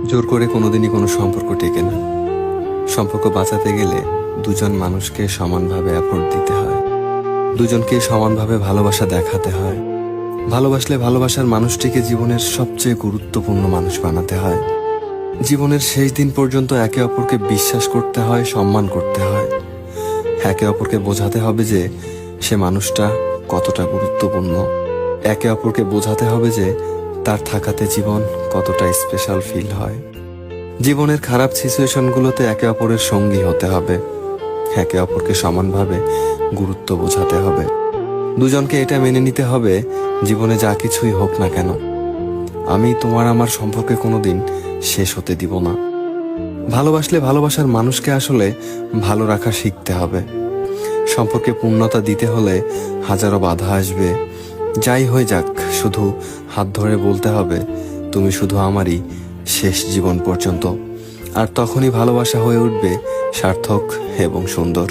জোর করে কোনোদিনই কোনো সম্পর্ক টেকে না। সম্পর্ক বাঁচাতে গেলে দুজন মানুষকে সমানভাবে এফোর্ট দিতে হয়, দুজনকে সমানভাবে ভালোবাসা দেখাতে হয়। ভালোবাসলে ভালোবাসার মানুষটিকে জীবনের সবচেয়ে গুরুত্বপূর্ণ মানুষ বানাতে হয়। জীবনের শেষ দিন পর্যন্ত একে অপরকে বিশ্বাস করতে হয়, সম্মান করতে হয়। একে অপরকে বোঝাতে হবে যে সে মানুষটা কতটা গুরুত্বপূর্ণ। একে অপরকে বোঝাতে হবে যে তার থাকাতে জীবন কতটা স্পেশাল ফিল হয়। জীবনের খারাপ সিচুয়েশনগুলোতে একে অপরের সঙ্গী হতে হবে। একে অপরকে সমানভাবে গুরুত্ব বোঝাতে হবে। দুজনকে এটা মেনে নিতে হবে, জীবনে যা কিছুই হোক না কেন, আমি তোমার আমার সম্পর্কে কোনোদিন শেষ হতে দিব না। ভালোবাসলে ভালোবাসার মানুষকে আসলে ভালো রাখা শিখতে হবে। সম্পর্কে পূর্ণতা দিতে হলে হাজারো বাধা আসবে। যাই হয়ে যাক, শুধু হাত ধরে বলতে হবে তুমি শুধু আমারই শেষ জীবন পর্যন্ত। আর তখনই ভালোবাসা হয়ে উঠবে সার্থক এবং সুন্দর।